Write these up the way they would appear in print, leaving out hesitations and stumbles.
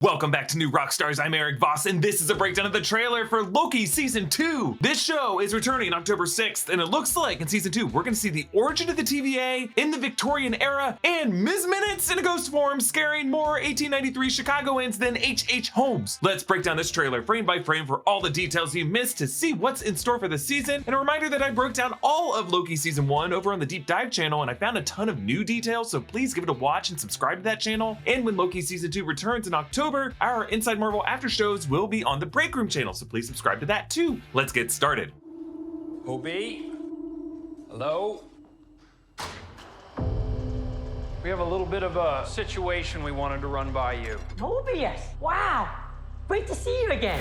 Welcome back to New Rockstars. I'm Eric Voss, and this is a breakdown of the trailer for Loki Season 2. This show is returning October 6th, and it looks like in Season 2, we're going to see the origin of the TVA in the Victorian era, and Ms. Minutes in a ghost form scaring more 1893 Chicagoans than H.H. Holmes. Let's break down this trailer frame by frame for all the details you missed to see what's in store for the season, and a reminder that I broke down all of Loki Season 1 over on the Deep Dive channel, and I found a ton of new details, so please give it a watch and subscribe to that channel. And when Loki Season 2 returns in October, our Inside Marvel after shows will be on the Break Room channel, so please subscribe to that too. Let's get started. Obi? Hello? We have a little bit of a situation we wanted to run by you. Mobius! Wow! Great to see you again!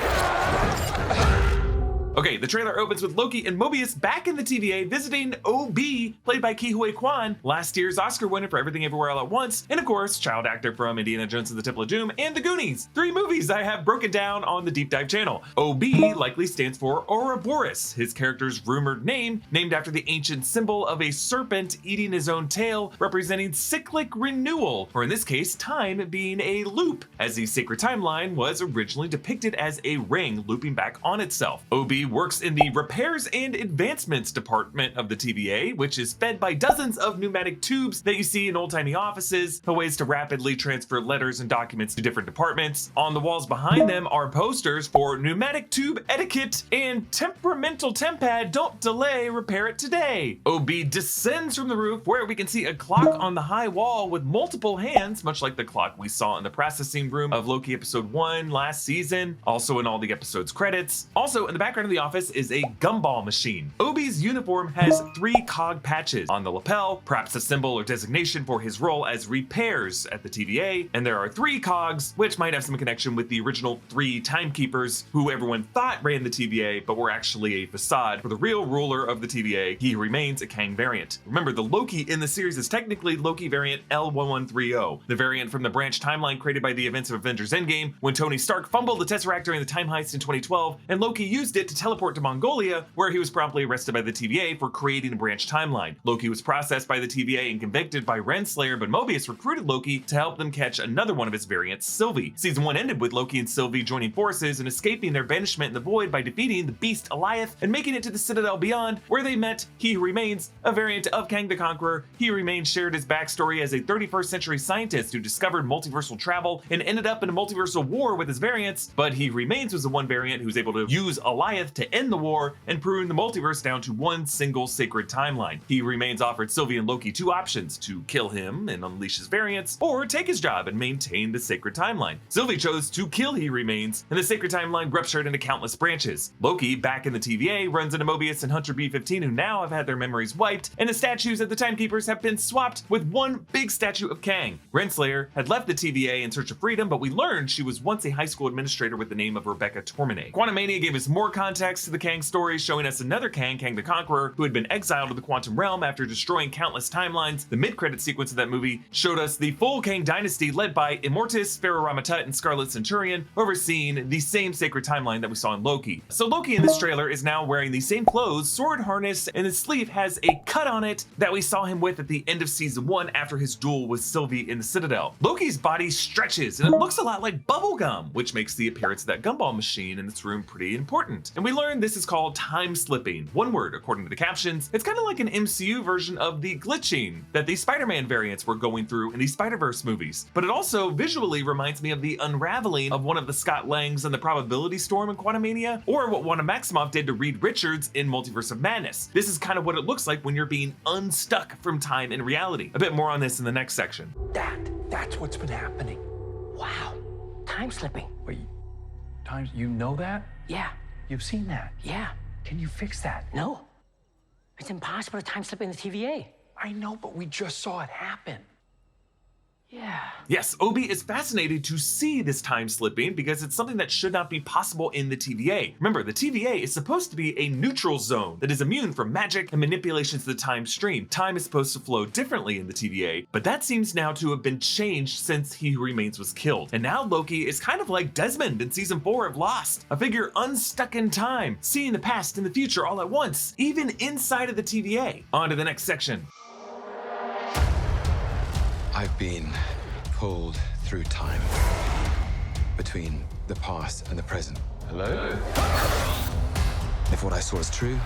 Okay, the trailer opens with Loki and Mobius back in the TVA visiting O.B., played by Ke Huy Quan, last year's Oscar winner for Everything Everywhere All at Once, and of course, child actor from Indiana Jones and the Temple of Doom and The Goonies. 3 movies I have broken down on the Deep Dive channel. O.B. likely stands for Ouroboros, his character's rumored name, named after the ancient symbol of a serpent eating his own tail, representing cyclic renewal, or in this case, time being a loop, as the sacred timeline was originally depicted as a ring looping back on itself. O.B. works in the repairs and advancements department of the TVA, which is fed by dozens of pneumatic tubes that you see in old-timey offices, ways to rapidly transfer letters and documents to different departments. On the walls behind them are posters for pneumatic tube etiquette and temperamental tempad, don't delay, repair it today. OB descends from the roof where we can see a clock on the high wall with multiple hands, much like the clock we saw in the processing room of Loki episode 1 last season, also in all the episode's credits. Also in the background of the office is a gumball machine. Obi's uniform has 3 cog patches on the lapel, perhaps a symbol or designation for his role as repairs at the TVA, and there are 3 cogs, which might have some connection with the original 3 timekeepers who everyone thought ran the TVA, but were actually a facade for the real ruler of the TVA. He remains a Kang variant. Remember, the Loki in the series is technically Loki variant L1130, the variant from the branch timeline created by the events of Avengers Endgame, when Tony Stark fumbled the Tesseract during the time heist in 2012, and Loki used it to teleport to Mongolia, where he was promptly arrested by the TVA for creating a branch timeline. Loki was processed by the TVA and convicted by Renslayer, but Mobius recruited Loki to help them catch another one of his variants, Sylvie. Season 1 ended with Loki and Sylvie joining forces and escaping their banishment in the void by defeating the beast Alioth and making it to the Citadel Beyond, where they met He Who Remains, a variant of Kang the Conqueror. He Who Remains shared his backstory as a 31st century scientist who discovered multiversal travel and ended up in a multiversal war with his variants, but He Who Remains was the one variant who was able to use Alioth to end the war and prune the multiverse down to one single sacred timeline. He Who Remains offered Sylvie and Loki 2 options: to kill him and unleash his variants, or take his job and maintain the sacred timeline. Sylvie chose to kill He Who Remains, and the sacred timeline ruptured into countless branches. Loki, back in the TVA, runs into Mobius and Hunter B-15, who now have had their memories wiped, and the statues of the Timekeepers have been swapped with one big statue of Kang. Renslayer had left the TVA in search of freedom, but we learned she was once a high school administrator with the name of Rebecca Tormenay. Quantumania gave us more context to the Kang story, showing us another Kang, Kang the Conqueror, who had been exiled to the quantum realm after destroying countless timelines. The mid-credit sequence of that movie showed us the full Kang dynasty led by Immortus, Pharaoh Ramatut, and Scarlet Centurion, overseeing the same sacred timeline that we saw in Loki. So Loki in this trailer is now wearing the same clothes, sword harness, and his sleeve has a cut on it that we saw him with at the end of season 1 after his duel with Sylvie in the Citadel. Loki's body stretches and it looks a lot like bubblegum, which makes the appearance of that gumball machine in this room pretty important. And we learned this is called time slipping. One word, according to the captions. It's kind of like an MCU version of the glitching that the Spider-Man variants were going through in the Spider-Verse movies. But it also visually reminds me of the unraveling of one of the Scott Langs and the Probability Storm in Quantumania, or what Wanda Maximoff did to Reed Richards in Multiverse of Madness. This is kind of what it looks like when you're being unstuck from time and reality. A bit more on this in the next section. That's what's been happening. Wow. Time slipping. Wait, you know that? Yeah. You've seen that? Yeah. Can you fix that? No. It's impossible to time slip in the TVA. I know, but we just saw it happen. Yeah. Yes, Obi is fascinated to see this time slipping because it's something that should not be possible in the TVA. Remember, the TVA is supposed to be a neutral zone that is immune from magic and manipulations of the time stream. Time is supposed to flow differently in the TVA, but that seems now to have been changed since He Who Remains was killed. And now Loki is kind of like Desmond in season 4 of Lost, a figure unstuck in time, seeing the past and the future all at once, even inside of the TVA. On to the next section. I've been pulled through time. between the past and the present. Hello? If what I saw is true,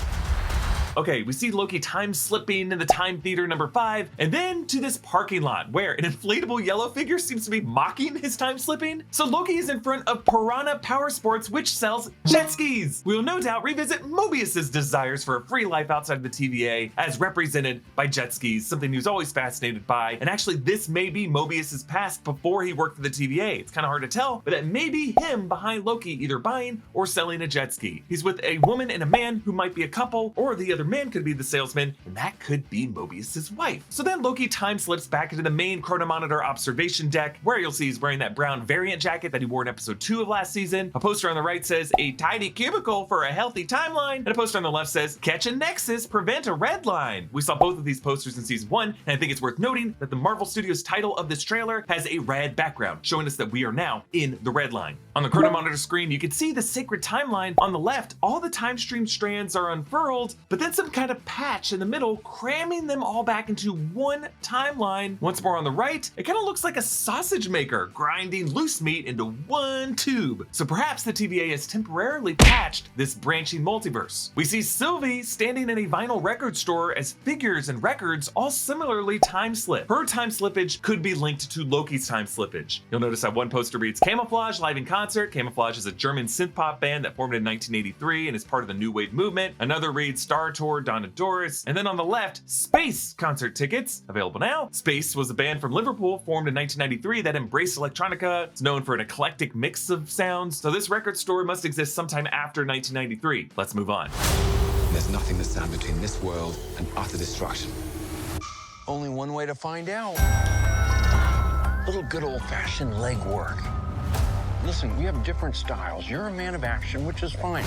Okay, we see Loki time slipping in the Time Theater number 5, and then to this parking lot where an inflatable yellow figure seems to be mocking his time slipping. So Loki is in front of Piranha Power Sports, which sells jet skis. We will no doubt revisit Mobius's desires for a free life outside of the TVA as represented by jet skis, something he was always fascinated by. And actually, this may be Mobius's past before he worked for the TVA. It's kind of hard to tell, but that may be him behind Loki either buying or selling a jet ski. He's with a woman and a man who might be a couple, or the other man could be the salesman, and that could be Mobius's wife. So then Loki time slips back into the main Chronomonitor observation deck, where you'll see he's wearing that brown variant jacket that he wore in episode 2 of last season. A poster on the right says, "A tidy cubicle for a healthy timeline," and a poster on the left says, "Catch a nexus, prevent a red line." We saw both of these posters in season 1, and I think it's worth noting that the Marvel Studios title of this trailer has a red background, showing us that we are now in the red line. On the Chronomonitor screen, you can see the sacred timeline. On the left, all the time stream strands are unfurled, but then some kind of patch in the middle, cramming them all back into one timeline. Once more on the right, it kind of looks like a sausage maker grinding loose meat into one tube. So perhaps the TVA has temporarily patched this branching multiverse. We see Sylvie standing in a vinyl record store as figures and records all similarly time slip. Her time slippage could be linked to Loki's time slippage. You'll notice that one poster reads Camouflage live in concert. Camouflage is a German synth pop band that formed in 1983 and is part of the New Wave movement. Another reads Star Tour, Donna Doris. And then on the left, Space concert tickets available now. Space was a band from Liverpool formed in 1993 that embraced electronica. It's known for an eclectic mix of sounds. So this record store must exist sometime after 1993. Let's move on. there's nothing to stand between this world and utter destruction. Only one way to find out. Little good old-fashioned legwork. Listen, we have different styles. You're a man of action, which is fine.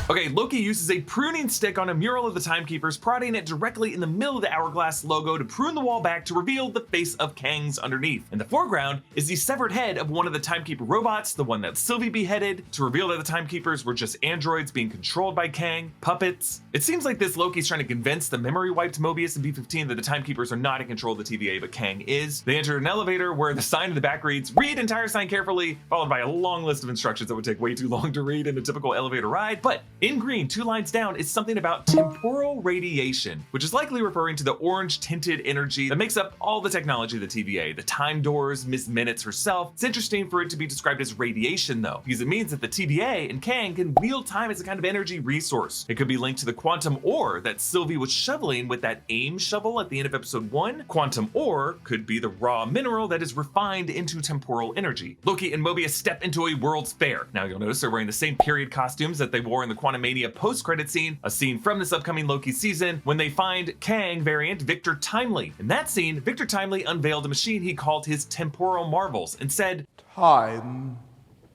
Okay, Loki uses a pruning stick on a mural of the Timekeepers, prodding it directly in the middle of the hourglass logo to prune the wall back to reveal the face of Kang's underneath. In the foreground is the severed head of one of the Timekeeper robots, the one that Sylvie beheaded, to reveal that the Timekeepers were just androids being controlled by Kang, puppets. It seems like this Loki's trying to convince the memory-wiped Mobius and B-15 that the Timekeepers are not in control of the TVA, but Kang is. They enter an elevator where the sign in the back reads, "Read entire sign carefully," followed by a long list of instructions that would take way too long to read in a typical elevator ride. But in green, 2 lines down, is something about temporal radiation, which is likely referring to the orange-tinted energy that makes up all the technology of the TVA, the time doors, Miss Minutes herself. It's interesting for it to be described as radiation, though, because it means that the TVA and Kang can wield time as a kind of energy resource. It could be linked to the quantum ore that Sylvie was shoveling with that AIM shovel at the end of episode 1. Quantum ore could be the raw mineral that is refined into temporal energy. Loki and Mobius step into a World's Fair. Now you'll notice they're wearing the same period costumes that they wore in the Quantumania post-credit scene, a scene from this upcoming Loki season when they find Kang variant Victor Timely. In that scene, Victor Timely unveiled a machine he called his Temporal Marvels and said, "Time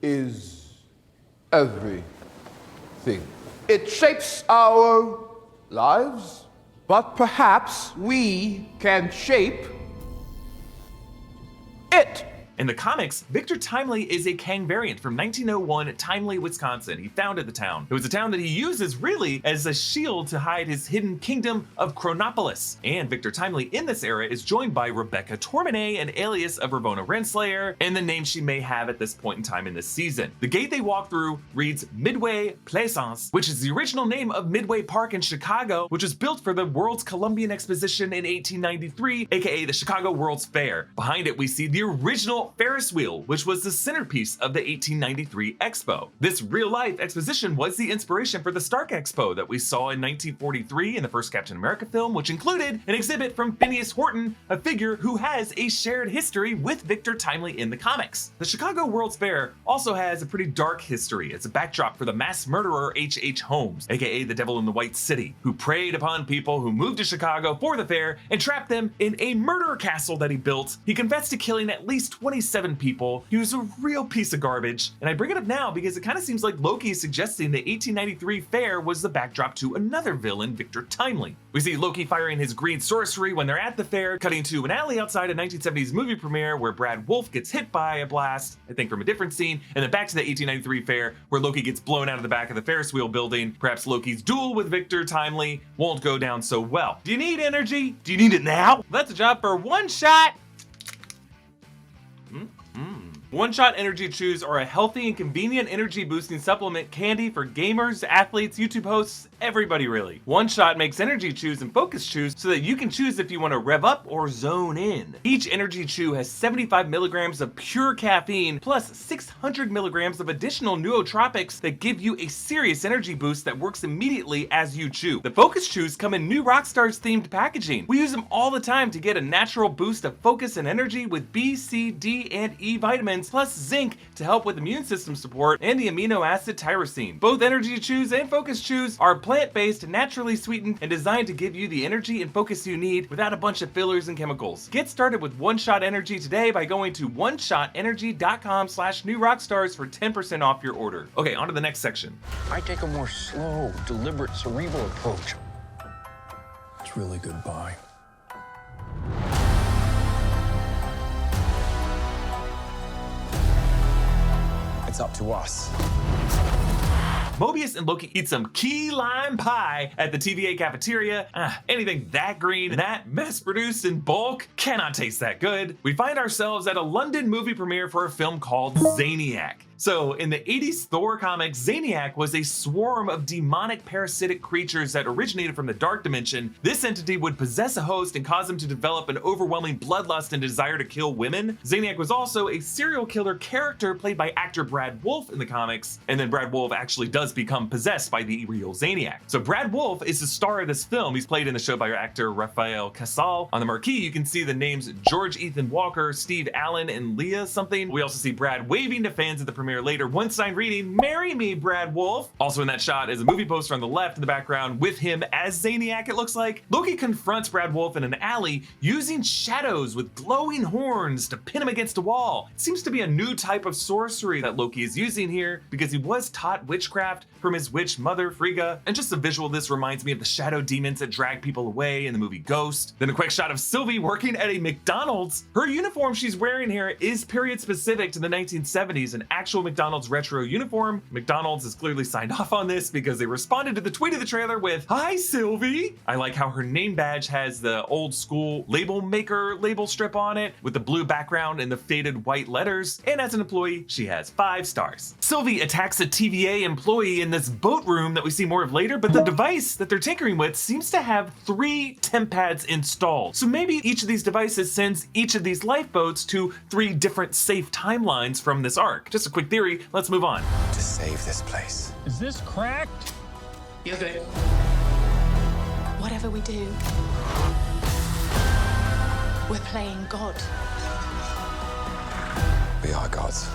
is everything. It shapes our lives, but perhaps we can shape it." In the comics, Victor Timely is a Kang variant from 1901 Timely, Wisconsin. He founded the town. It was a town that he uses really as a shield to hide his hidden kingdom of Chronopolis. And Victor Timely in this era is joined by Rebecca Tormenay, an alias of Ravonna Renslayer, and the name she may have at this point in time in this season. The gate they walk through reads Midway Plaisance, which is the original name of Midway Park in Chicago, which was built for the World's Columbian Exposition in 1893, aka the Chicago World's Fair. Behind it, we see the original Ferris wheel, which was the centerpiece of the 1893 Expo. This real-life exposition was the inspiration for the Stark Expo that we saw in 1943 in the first Captain America film, which included an exhibit from Phineas Horton, a figure who has a shared history with Victor Timely in the comics. The Chicago World's Fair also has a pretty dark history. It's a backdrop for the mass murderer H.H. Holmes, aka the Devil in the White City, who preyed upon people who moved to Chicago for the fair and trapped them in a murder castle that he built. He confessed to killing at least 27 people. He was a real piece of garbage. And I bring it up now because it kind of seems like Loki is suggesting the 1893 fair was the backdrop to another villain, Victor Timely. We see Loki firing his green sorcery when they're at the fair, cutting to an alley outside a 1970s movie premiere where Brad Wolfe gets hit by a blast, I think from a different scene, and then back to the 1893 fair where Loki gets blown out of the back of the Ferris wheel building. Perhaps Loki's duel with Victor Timely won't go down so well. Do you need energy? Do you need it now? That's a job for one shot. One-Shot Energy Chews are a healthy and convenient energy boosting supplement candy for gamers, athletes, YouTube hosts, everybody really. One-Shot makes energy chews and focus chews so that you can choose if you want to rev up or zone in. Each energy chew has 75 milligrams of pure caffeine plus 600 milligrams of additional nootropics that give you a serious energy boost that works immediately as you chew. The focus chews come in new Rockstars themed packaging. We use them all the time to get a natural boost of focus and energy with B, C, D, and E vitamins plus zinc to help with immune system support and the amino acid tyrosine. Both energy chews and focus chews are plant-based, naturally sweetened, and designed to give you the energy and focus you need without a bunch of fillers and chemicals. Get started with One Shot Energy today by going to oneshotenergy.com/newrockstars for 10% off your order. Okay, on to the next section. I take a more slow, deliberate, cerebral approach. It's really goodbye. It's up to us. Mobius and Loki eat some key lime pie at the TVA cafeteria. Anything that green and that mass-produced in bulk cannot taste that good. We find ourselves at a London movie premiere for a film called Zaniac. So, in the 80s Thor comics, Zaniac was a swarm of demonic parasitic creatures that originated from the Dark Dimension. This entity would possess a host and cause them to develop an overwhelming bloodlust and desire to kill women. Zaniac was also a serial killer character played by actor Brad Wolfe in the comics, and then Brad Wolfe actually does become possessed by the real Zaniac. So Brad Wolfe is the star of this film. He's played in the show by actor Rafael Casal. On the marquee, you can see the names George Ethan Walker, Steve Allen, and Leah something. We also see Brad waving to fans at the premiere later, one sign reading, "Marry me, Brad Wolfe." Also in that shot is a movie poster on the left in the background with him as Zaniac, it looks like. Loki confronts Brad Wolfe in an alley using shadows with glowing horns to pin him against a wall. It seems to be a new type of sorcery that Loki is using here because he was taught witchcraft from his witch mother, Frigga. And just the visual of this reminds me of the shadow demons that drag people away in the movie Ghost. Then a quick shot of Sylvie working at a McDonald's. Her uniform she's wearing here is period specific to the 1970s, an actual McDonald's retro uniform. McDonald's has clearly signed off on this because they responded to the tweet of the trailer with, "Hi, Sylvie." I like how her name badge has the old school label maker label strip on it with the blue background and the faded white letters. And as an employee, she has 5 stars. Sylvie attacks a TVA employee in this boat room that we see more of later, but the device that they're tinkering with seems to have 3 temp pads installed. So maybe each of these devices sends each of these lifeboats to 3 different safe timelines from this arc. Just a quick theory, let's move on. To save this place. Is this cracked? You're good. Whatever we do, we're playing God. We are gods.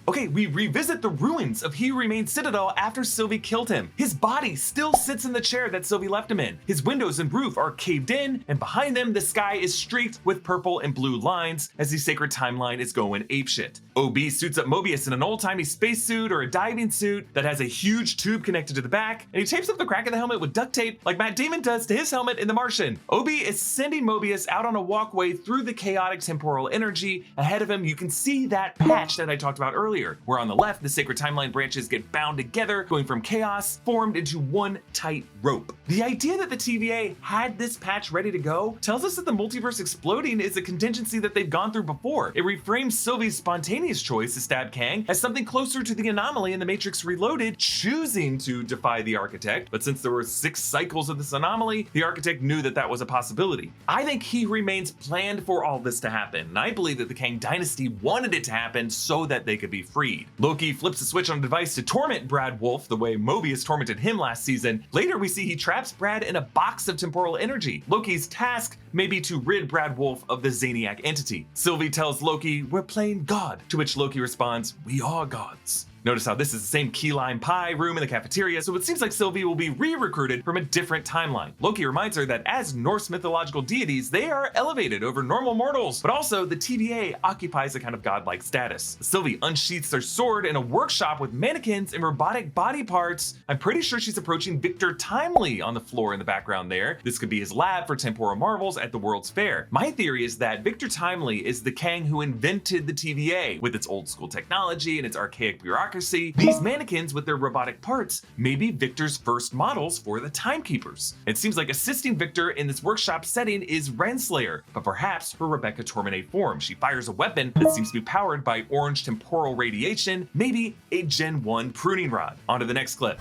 Okay, we revisit the ruins of He Who Remains Citadel after Sylvie killed him. His body still sits in the chair that Sylvie left him in. His windows and roof are caved in, and behind them, the sky is streaked with purple and blue lines as the sacred timeline is going apeshit. OB suits up Mobius in an old-timey spacesuit or a diving suit that has a huge tube connected to the back, and he tapes up the crack of the helmet with duct tape like Matt Damon does to his helmet in The Martian. OB is sending Mobius out on a walkway through the chaotic temporal energy. Ahead of him, you can see that patch that I talked about earlier, where on the left, the sacred timeline branches get bound together, going from chaos, formed into one tight rope. The idea that the TVA had this patch ready to go tells us that the multiverse exploding is a contingency that they've gone through before. It reframes Sylvie's spontaneous choice to stab Kang as something closer to the anomaly in The Matrix Reloaded, choosing to defy the Architect. But since there were 6 cycles of this anomaly, the Architect knew that that was a possibility. I think He Remains planned for all this to happen, and I believe that the Kang Dynasty wanted it to happen so that they could be freed. Loki flips a switch on a device to torment Brad Wolfe the way Mobius tormented him last season. Later, we see he traps Brad in a box of temporal energy. Loki's task may be to rid Brad Wolfe of the Zaniac entity. Sylvie tells Loki, "We're playing God," to which Loki responds, "We are gods." Notice how this is the same key lime pie room in the cafeteria, so it seems like Sylvie will be re-recruited from a different timeline. Loki reminds her that as Norse mythological deities, they are elevated over normal mortals, but also the TVA occupies a kind of godlike status. Sylvie unsheaths her sword in a workshop with mannequins and robotic body parts. I'm pretty sure she's approaching Victor Timely on the floor in the background there. This could be his lab for temporal marvels at the World's Fair. My theory is that Victor Timely is the Kang who invented the TVA with its old school technology and its archaic bureaucracy bureaucracy, these mannequins with their robotic parts may be Victor's first models for the Timekeepers. It seems like assisting Victor in this workshop setting is Renslayer, but perhaps her Rebecca Tormenay form. She fires a weapon that seems to be powered by orange temporal radiation, maybe a Gen 1 pruning rod. On to the next clip.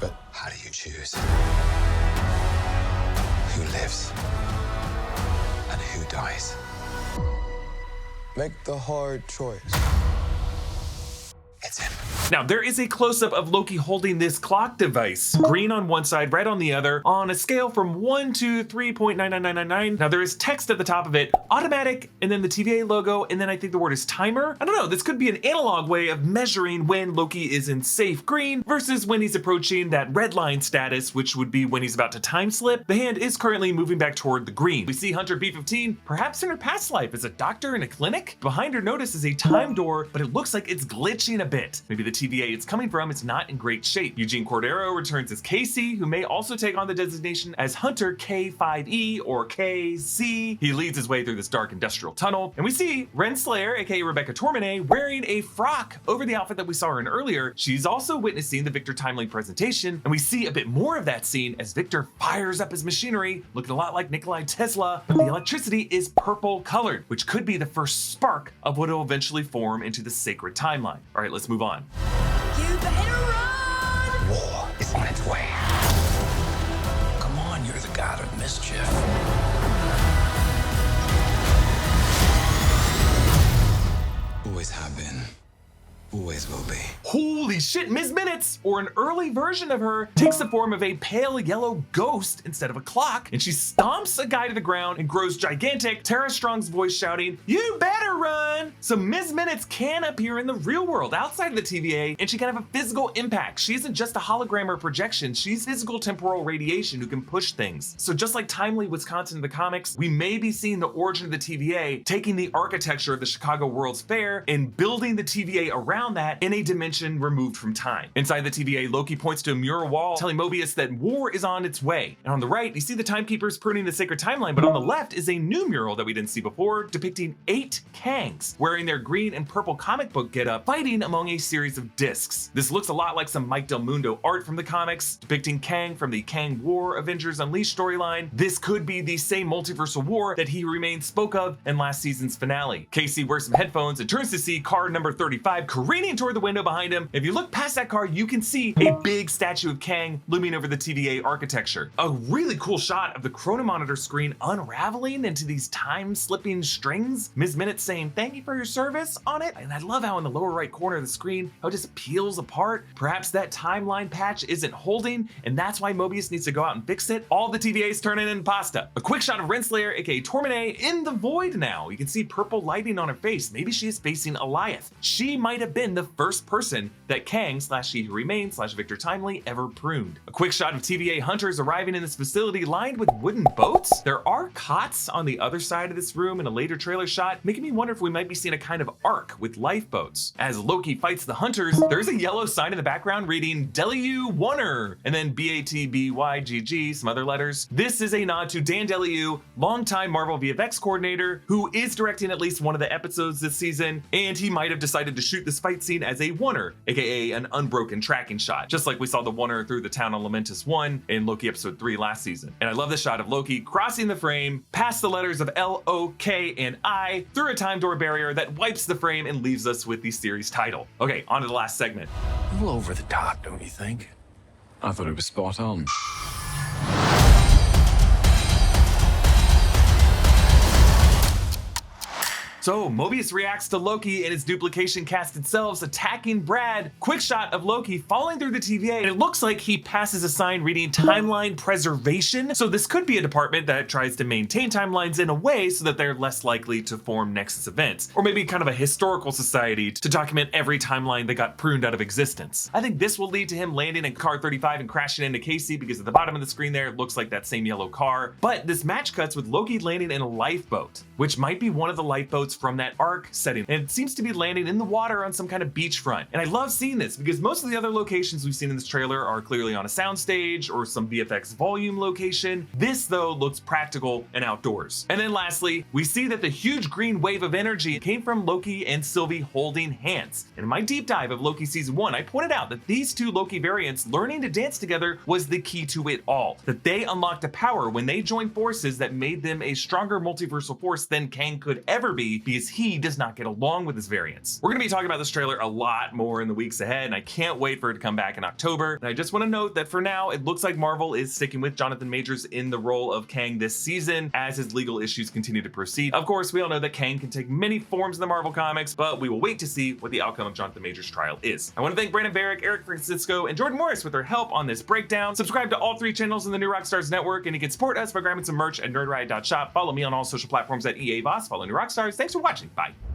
But how do you choose? Who lives? And who dies? Make the hard choice. It's him. Now, there is a close-up of Loki holding this clock device, green on one side, red on the other, on a scale from 1 to 3.99999. Now, there is text at the top of it, automatic, and then the TVA logo, and then I think the word is timer. I don't know, this could be an analog way of measuring when Loki is in safe green versus when he's approaching that red line status, which would be when he's about to time slip. The hand is currently moving back toward the green. We see Hunter B-15, perhaps in her past life as a doctor in a clinic. Behind her, notice, is a time door, but it looks like it's glitching a bit. Maybe the TVA it's coming from is not in great shape. Eugene Cordero returns as Casey, who may also take on the designation as Hunter K5E or KC. He leads his way through this dark industrial tunnel, and we see Renslayer, aka Rebecca Tormenay, wearing a frock over the outfit that we saw her in earlier. She's also witnessing the Victor Timely presentation, and we see a bit more of that scene as Victor fires up his machinery, looking a lot like Nikolai Tesla, but the electricity is purple colored, which could be the first spark of what will eventually form into the sacred timeline. All right, let's move on. You better run! War is on its way. Come on, you're the god of mischief. Always have been. Always will be. Holy shit, Ms. Minutes, or an early version of her, takes the form of a pale yellow ghost instead of a clock, and she stomps a guy to the ground and grows gigantic, Tara Strong's voice shouting, "You better run!" So Ms. Minutes can appear in the real world outside of the TVA, and she can have a physical impact. She isn't just a hologram or projection, she's physical temporal radiation who can push things. So just like Timely Wisconsin in the comics, we may be seeing the origin of the TVA, taking the architecture of the Chicago World's Fair and building the TVA around that in a dimension removed from time. Inside the TVA, Loki points to a mural wall telling Mobius that war is on its way. And on the right, you see the Timekeepers pruning the sacred timeline, but on the left is a new mural that we didn't see before, depicting 8 Kangs wearing their green and purple comic book getup, fighting among a series of discs. This looks a lot like some Mike Del Mundo art from the comics, depicting Kang from the Kang War Avengers Unleashed storyline. This could be the same multiversal war that He Remains spoke of in last season's finale. Casey wears some headphones and turns to see car number 35 careening toward the window behind him. If you look past that car, you can see a big statue of Kang looming over the TVA architecture. A really cool shot of the chronomonitor screen unraveling into these time-slipping strings. Ms. Minutes saying, "Thank you for your service" on it. And I love how in the lower right corner of the screen, how it just peels apart. Perhaps that timeline patch isn't holding, and that's why Mobius needs to go out and fix it. All the TVA's turning into pasta. A quick shot of Renslayer, aka Tormenay, in the void now. You can see purple lighting on her face. Maybe she is facing Alioth. She might have been the first person that Kang / He Who Remains / Victor Timely ever pruned. A quick shot of TVA hunters arriving in this facility lined with wooden boats. There are cots on the other side of this room in a later trailer shot, making me wonder if we might be seeing a kind of ark with lifeboats. As Loki fights the hunters, there's a yellow sign in the background reading Deliu Warner, and then BATBYGG, some other letters. This is a nod to Dan Deliu, longtime Marvel VFX coordinator, who is directing at least one of the episodes this season, and he might have decided to shoot this fight scene as a Warner, aka an unbroken tracking shot, just like we saw the Warner through the town on Lamentus 1 in Loki episode 3 last season. And I love the shot of Loki crossing the frame past the letters of L, O, K, and I through a time door barrier that wipes the frame and leaves us with the series title. Okay, on to the last segment. A little over the top, don't you think? I thought it was spot on. So Mobius reacts to Loki and his duplication cast itself attacking Brad. Quick shot of Loki falling through the TVA, and it looks like he passes a sign reading timeline preservation. So this could be a department that tries to maintain timelines in a way so that they're less likely to form Nexus events, or maybe kind of a historical society to document every timeline that got pruned out of existence. I think this will lead to him landing in car 35 and crashing into Casey, because at the bottom of the screen there, it looks like that same yellow car. But this match cuts with Loki landing in a lifeboat, which might be one of the lifeboats quotes from that Ark setting, and it seems to be landing in the water on some kind of beachfront. And I love seeing this because most of the other locations we've seen in this trailer are clearly on a soundstage or some VFX volume location. This though looks practical and outdoors. And then lastly, we see that the huge green wave of energy came from Loki and Sylvie holding hands. And in my deep dive of Loki season 1, I pointed out that these two Loki variants learning to dance together was the key to it all. That they unlocked a power when they joined forces that made them a stronger multiversal force than Kang could ever be, because he does not get along with his variants. We're gonna be talking about this trailer a lot more in the weeks ahead, and I can't wait for it to come back in October. And I just want to note that for now, it looks like Marvel is sticking with Jonathan Majors in the role of Kang this season as his legal issues continue to proceed. Of course, we all know that Kang can take many forms in the Marvel comics, but we will wait to see what the outcome of Jonathan Majors' trial is. I want to thank Brandon Barrick, Eric Francisco, and Jordan Morris with their help on this breakdown. Subscribe to all 3 channels in the New Rockstars Network, and you can support us by grabbing some merch at nerdriot.shop. Follow me on all social platforms at EA Voss. Follow New Rockstars. Thanks for watching. Bye.